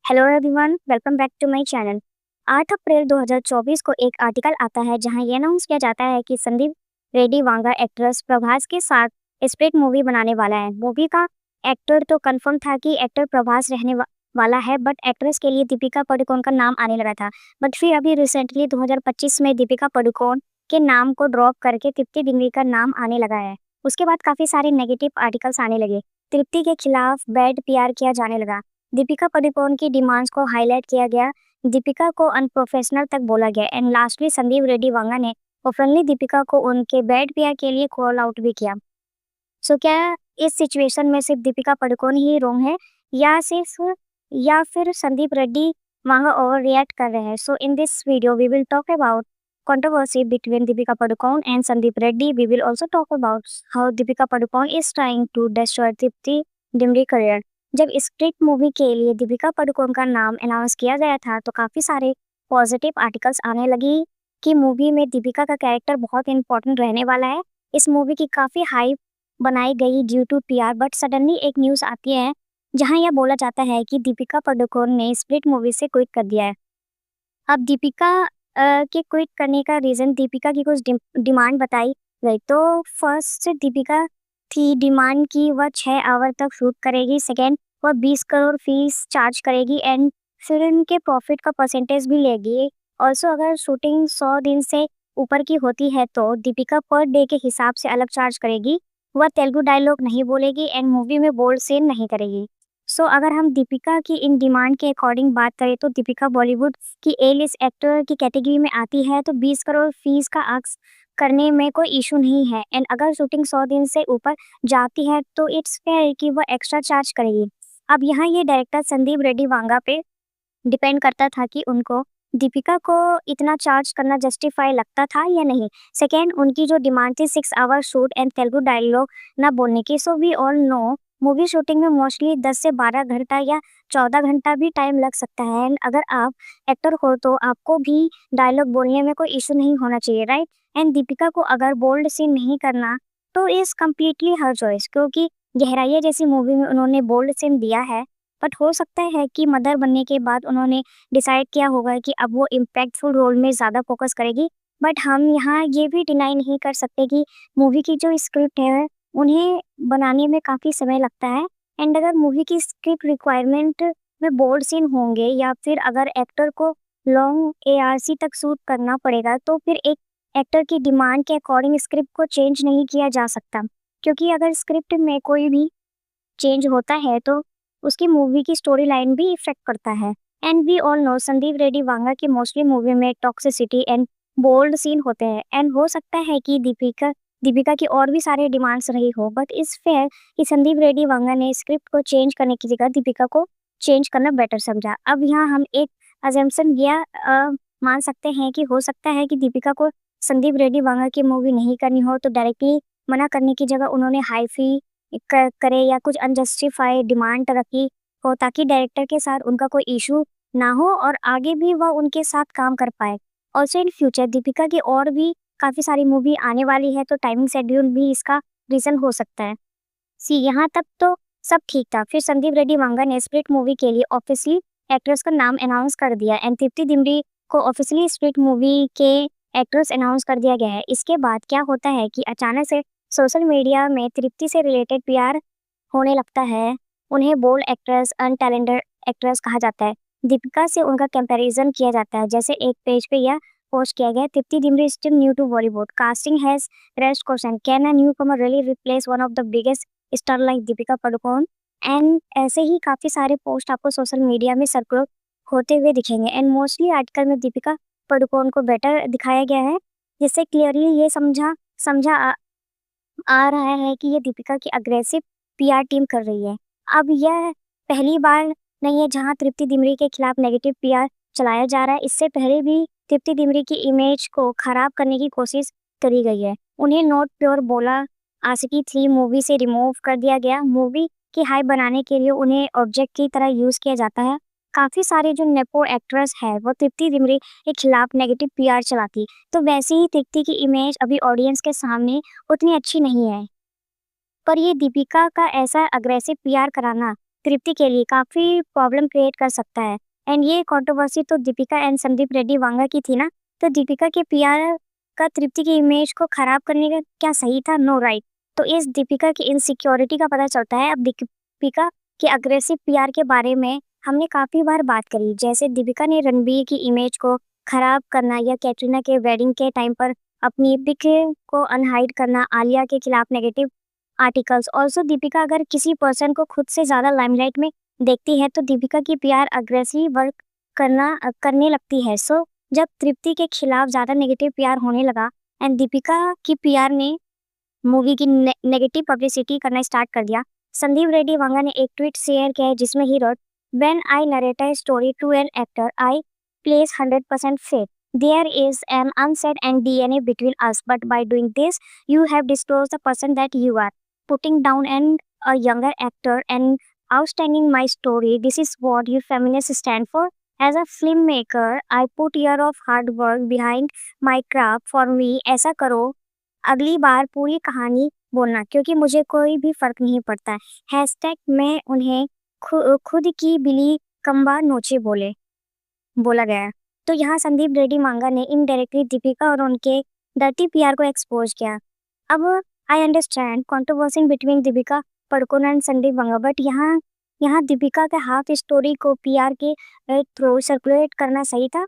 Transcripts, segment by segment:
Hello everyone, welcome back to my channel. 8 April 2024 को एक article आता है जहां ये अनाउंस किया जाता है कि संदीप रेड्डी वांगा एक्ट्रेस प्रभास के साथ स्प्लिट मूवी बनाने वाला है। मूवी का एक्टर तो कंफर्म था कि एक्टर प्रभास रहने वाला है, बट एक्ट्रेस के लिए दीपिका पादुकोण का नाम आने लगा था। बट फिर अभी रिसेंटली 2025 में दीपिका पादुकोण के नाम को ड्रॉप करके तृप्ति डिमरी का नाम आने लगा है। उसके बाद काफी सारे नेगेटिव आर्टिकल्स आने लगे, तृप्ति के खिलाफ बैड पीआर किया जाने लगा, दीपिका पादुकोण की डिमांड्स को हाईलाइट किया गया, दीपिका को अनप्रोफेशनल तक बोला गया एंड लास्टली संदीप रेड्डी वांगा ने ओपनली दीपिका को उनके बैड पीआर के लिए कॉल आउट भी किया। सो क्या इस सिचुएशन में सिर्फ दीपिका पादुकोण ही रोंग है या फिर संदीप रेड्डी वांगा ओवर रिएक्ट कर रहे हैं? So in this video we will talk about controversy between Deepika Padukone and Sandeep Reddy. We will also talk about how Deepika Padukone is trying to destroy Tripti Dimri career. जब script movie के लिए दीपिका पादुकोण का नाम announce किया गया था तो काफ़ी सारे पॉजिटिव आर्टिकल्स आने लगी कि मूवी में दीपिका का कैरेक्टर बहुत इंपॉर्टेंट रहने वाला है। इस मूवी की काफ़ी हाइप बनाई गई due to PR, but suddenly एक न्यूज़ आती है जहां यह बोला जाता है कि दीपिका पादुकोण ने स्प्लिट मूवी से क्विट कर दिया है। अब दीपिका के क्विट करने का रीज़न दीपिका की कुछ डिमांड बताई गई। तो फर्स्ट दीपिका थी डिमांड की वह 6 आवर तक शूट करेगी, सेकेंड वह 20 करोड़ फीस चार्ज करेगी एंड फिल्म के प्रॉफिट का परसेंटेज भी लेगी। ऑल्सो अगर शूटिंग 100 दिन से ऊपर की होती है तो दीपिका पर डे के हिसाब से अलग चार्ज करेगी। वह तेलुगु डायलॉग नहीं बोलेगी एंड मूवी में बोल्ड सीन नहीं करेगी। सो अगर हम दीपिका की इन डिमांड के अकॉर्डिंग बात करें तो दीपिका बॉलीवुड की ए लिस्ट एक्टर की कैटेगरी में आती है, तो 20 करोड़ फीस का आस्क करने में कोई इशू नहीं है एंड अगर शूटिंग 100 दिन से ऊपर जाती है तो इट्स फेयर कि वह एक्स्ट्रा चार्ज करेगी। अब यहाँ ये डायरेक्टर संदीप रेड्डी वांगा पे डिपेंड करता था कि उनको दीपिका को इतना चार्ज करना जस्टिफाई लगता था या नहीं। सेकेंड, उनकी जो डिमांड थी 6 hour shoot and Telugu dialogue ना बोलने की। So we all know movie shooting में मोस्टली 10 से 12 घंटा या 14 घंटा भी टाइम लग सकता है एंड अगर आप एक्टर हो तो आपको भी डायलॉग बोलने में कोई इशू नहीं होना चाहिए, राइट? एंड दीपिका को अगर बोल्ड सीन नहीं करना तो इज कम्प्लीटली हर चॉइस, क्योंकि गहराइया जैसी मूवी में उन्होंने बोल्ड सीन दिया है, बट हो सकता है कि मदर बनने के बाद उन्होंने डिसाइड किया होगा कि अब वो इम्पैक्टफुल रोल में ज़्यादा फोकस करेगी। बट हम यहाँ ये भी डिनाई नहीं कर सकते कि मूवी की जो स्क्रिप्ट है उन्हें बनाने में काफ़ी समय लगता है एंड अगर मूवी की स्क्रिप्ट रिक्वायरमेंट में बोल्ड सीन होंगे या फिर अगर एक्टर को लॉन्ग एआरसी तक शूट करना पड़ेगा तो फिर एक एक्टर की डिमांड के अकॉर्डिंग स्क्रिप्ट को चेंज नहीं किया जा सकता, क्योंकि अगर स्क्रिप्ट में कोई भी चेंज होता है तो उसकी मूवी की स्टोरी लाइन भी इफेक्ट करता है। And we all know Sandeep Reddy Vanga की मोस्टली मूवी में टॉक्सिसिटी एंड बोल्ड सीन होते हैं एंड हो सकता है कि दीपिका की और भी सारे डिमांड्स रही हो, बट इस फेयर कि संदीप रेड्डी वांगा ने स्क्रिप्ट को चेंज करने की जगह दीपिका को चेंज करना बेटर समझा। अब यहाँ हम एक अजम्पशन या मान सकते हैं कि हो सकता है कि दीपिका को संदीप रेड्डी वांगा की मूवी नहीं करनी हो तो डायरेक्टली मना करने की जगह उन्होंने हाई फी करे या कुछ अनजस्टिफाई डिमांड रखी हो ताकि डायरेक्टर के साथ उनका कोई इशू ना हो और आगे भी वह उनके साथ काम कर पाए। ऑल्सो इन फ्यूचर दीपिका की और भी काफ़ी सारी मूवी आने वाली है तो टाइमिंग शेड्यूल भी इसका रीज़न हो सकता है। यहाँ तक तो सब ठीक था, फिर संदीप रेड्डी वांगा ने स्प्लिट मूवी के लिए ऑफिशियली एक्ट्रेस का नाम अनाउंस कर दिया एंड तृप्ति डिमरी को ऑफिशियली स्प्लिट मूवी के एक्ट्रेस अनाउंस कर दिया गया है। इसके बाद क्या होता है कि अचानक से सोशल मीडिया में तृप्ति से रिलेटेड पीआर होने लगता है। उन्हें बोल्ड एक्ट्रेस, अनटैलेंटेड एक्ट्रेस कहा जाता है। दीपिका से उनका कंपैरिजन किया जाता है, जैसे एक पेज पे यह पोस्ट किया गया, Tripti Dimri still new to Bollywood, casting has raised question, can a newcomer really replace one of the biggest star like Deepika Padukone? And ऐसे ही काफ़ी सारे पोस्ट आपको सोशल मीडिया में सर्कुलेट होते हुए दिखेंगे एंड मोस्टली आर्टिकल में दीपिका पादुकोण को बेटर दिखाया गया है, जिससे क्लियरली ये समझा आ रहा है कि ये दीपिका की अग्रेसिव पीआर टीम कर रही है। अब यह पहली बार नहीं है जहां तृप्ति डिमरी के खिलाफ नेगेटिव पीआर चलाया जा रहा है। इससे पहले भी तृप्ति डिमरी की इमेज को खराब करने की कोशिश करी गई है। उन्हें नॉट प्योर बोला, आशिकी 3 मूवी से रिमूव कर दिया गया। मूवी की हाइप बनाने के लिए उन्हें ऑब्जेक्ट की तरह यूज किया जाता है। काफ़ी सारे जो नेपो एक्ट्रेस है वो तृप्ति डिमरी के खिलाफ नेगेटिव पीआर चलाती, तो वैसे ही तृप्ति की इमेज अभी ऑडियंस के सामने उतनी अच्छी नहीं है। पर ये दीपिका का ऐसा अग्रेसिव पीआर कराना तृप्ति के लिए काफ़ी प्रॉब्लम क्रिएट कर सकता है। एंड ये कंट्रोवर्सी तो दीपिका एंड संदीप रेड्डी वांगा की थी ना, तो दीपिका के पीआर का तृप्ति की इमेज को खराब करने का क्या सही था? No right. तो इस दीपिका की इनसिक्योरिटी का पता चलता है। अब दीपिका के अग्रेसिव पीआर के बारे में हमने काफ़ी बार बात करी, जैसे दीपिका ने रणबीर की इमेज को खराब करना या कैटरीना के वेडिंग के टाइम पर अपनी पिक को अनहाइड करना, आलिया के खिलाफ नेगेटिव आर्टिकल्स। ऑल्सो दीपिका अगर किसी पर्सन को खुद से ज़्यादा लाइमलाइट में देखती है तो दीपिका की पीआर अग्रेसिव वर्क करने लगती है। सो जब तृप्ति के खिलाफ ज़्यादा नेगेटिव पीआर होने लगा एंड दीपिका की पीआर ने मूवी की नेगेटिव पब्लिसिटी करना स्टार्ट कर दिया, संदीप रेड्डी वांगा ने एक ट्वीट शेयर किया है जिसमें he wrote, "When I narrate a story to an actor, I place 100% faith. There is an unsaid and DNA between us, but by doing this, you have disclosed the person that you are. Putting down a younger actor and outstanding my story, this is what you feminists stand for. As a filmmaker, I put year of hard work behind my craft. For me, ऐसा करो अगली बार पूरी कहानी बोलना, क्योंकि मुझे कोई भी फर्क नहीं पड़ता है। हैशटैग मैं उन्हें खुद की बिली कम्बा नोचे बोला गया है। तो यहाँ संदीप रेड्डी वांगा ने इनडायरेक्टली दीपिका और उनके डर्टी पीआर को एक्सपोज किया। अब I understand controversy between Deepika Padukone and Sandeep Vanga, but यहाँ दीपिका के हाफ स्टोरी को पीआर के थ्रू सर्कुलेट करना सही था।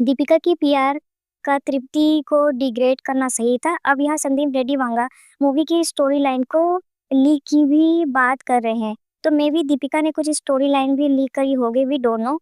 दीपिका की पीआर का तृप्ति को डिग्रेड करना सही था। अब यहाँ संदीप रेड्डी वांगा मूवी की स्टोरी लाइन को लीक की भी बात कर रहे हैं, तो मे बी दीपिका ने कुछ स्टोरी लाइन भी लीक करी होगी, वी डोंट नो।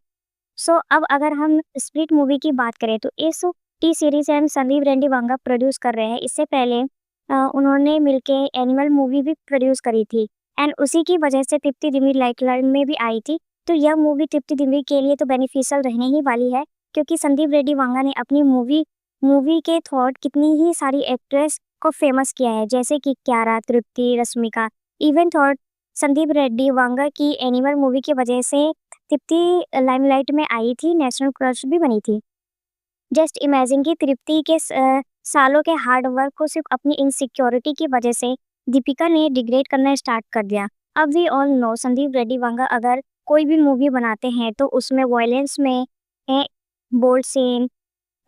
सो अब अगर हम स्प्लिट मूवी की बात करें तो इस T series and Sandeep Reddy Vanga produce कर रहे हैं। इससे पहले उन्होंने मिलके एनिमल मूवी भी प्रोड्यूस करी थी एंड उसी की वजह से तृप्ति दिम्री लाइक लाइन में भी आई थी। तो यह मूवी तृप्ति दिम्री के लिए तो बेनिफिशियल रहने ही वाली है, क्योंकि संदीप रेड्डी वांगा ने अपनी मूवी के थॉट कितनी ही सारी एक्ट्रेस को फेमस किया है, जैसे कि क्यारा, तृप्ति, रश्मिका। इवन थॉट संदीप रेड्डी वांगा की एनिमल मूवी की वजह से तृप्ति लाइमलाइट में आई थी, नेशनल क्रश भी बनी थी। जस्ट इमेजिन कि तृप्ति के सालों के हार्ड वर्क को सिर्फ अपनी इनसिक्योरिटी की वजह से दीपिका ने डिग्रेड करना स्टार्ट कर दिया। अब we all know Sandeep Reddy Vanga अगर कोई भी मूवी बनाते हैं तो उसमें वायलेंस में बोल्ड सीन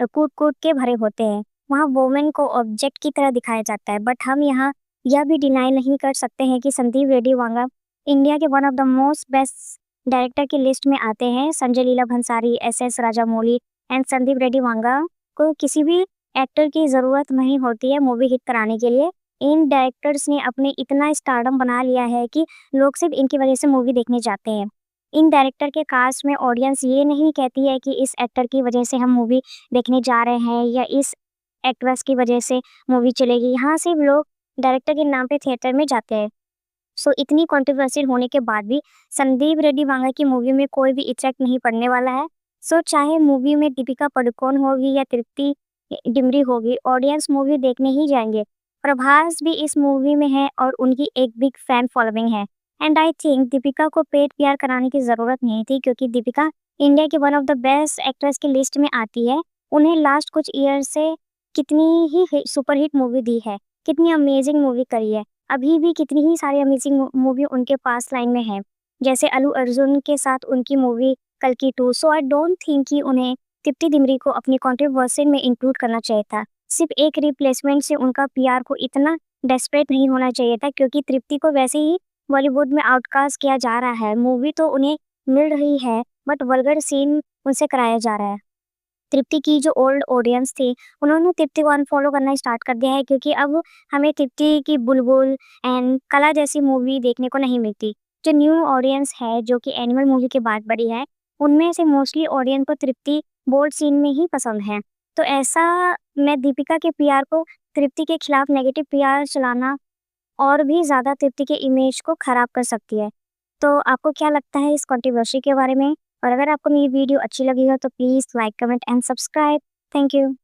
कूट के भरे होते हैं, वहाँ वोमेन को ऑब्जेक्ट की तरह दिखाया जाता है। बट हम यहाँ यह भी डिनाई नहीं कर सकते हैं कि संदीप रेड्डी वांगा इंडिया के one of the most best director की लिस्ट में आते हैं। संजय लीला भंसाली, एस राजामौली एंड संदीप रेड्डी वांगा को किसी भी एक्टर की ज़रूरत नहीं होती है मूवी हिट कराने के लिए। इन डायरेक्टर्स ने अपने इतना स्टारडम बना लिया है कि लोग सिर्फ इनकी वजह से मूवी देखने जाते हैं। इन डायरेक्टर के कास्ट में ऑडियंस ये नहीं कहती है कि इस एक्टर की वजह से हम मूवी देखने जा रहे हैं या इस एक्ट्रेस की वजह से मूवी चलेगी। यहाँ सिर्फ लोग डायरेक्टर के नाम पे थिएटर में जाते हैं। सो इतनी कंट्रोवर्सी होने के बाद भी संदीप रेड्डी वांगा की मूवी में कोई भी इफेक्ट नहीं पड़ने वाला है। सो चाहे मूवी में दीपिका पडुकोन होगी या तृप्ति डिम्री होगी, ऑडियंस मूवी देखने ही जाएंगे। प्रभास भी इस मूवी में है और उनकी एक बिग फैन फॉलोइंग है। एंड आई थिंक दीपिका को पेड पीआर कराने की ज़रूरत नहीं थी, क्योंकि दीपिका इंडिया की one of the best actress की लिस्ट में आती है। उन्हें लास्ट कुछ ईयर से कितनी ही सुपरहिट मूवी दी है, कितनी अमेजिंग मूवी करी है। अभी भी कितनी ही सारी अमेजिंग मूवी उनके पास लाइन में है, जैसे अल्लू अर्जुन के साथ उनकी मूवी कल्कि 2। सो आई डोंट थिंक कि उन्हें तृप्ति दिम्री को अपनी कंट्रोवर्सी में इंक्लूड करना चाहिए था। सिर्फ एक रिप्लेसमेंट से उनका पीआर को इतना डेस्परेट नहीं होना चाहिए था, क्योंकि तृप्ति को वैसे ही बॉलीवुड में आउटकास्ट किया जा रहा है। मूवी तो उन्हें मिल रही है बट वल्गर सीन उनसे कराया जा रहा है। तृप्ति की जो ओल्ड ऑडियंस थी उन्होंने तृप्ति को अनफॉलो करना स्टार्ट कर दिया है, क्योंकि अब हमें तृप्ति की बुलबुल एंड कला जैसी मूवी देखने को नहीं मिलती। जो न्यू ऑडियंस है जो कि एनिमल मूवी के बाद बड़ी है, उनमें से मोस्टली ऑडियंस को तृप्ति बोल्ड सीन में ही पसंद है। तो ऐसा मैं दीपिका के पीआर को तृप्ति के खिलाफ नेगेटिव पीआर चलाना और भी ज़्यादा तृप्ति के इमेज को ख़राब कर सकती है। तो आपको क्या लगता है इस कंट्रोवर्सी के बारे में? और अगर आपको मेरी वीडियो अच्छी लगी हो तो please like, comment and subscribe. Thank you.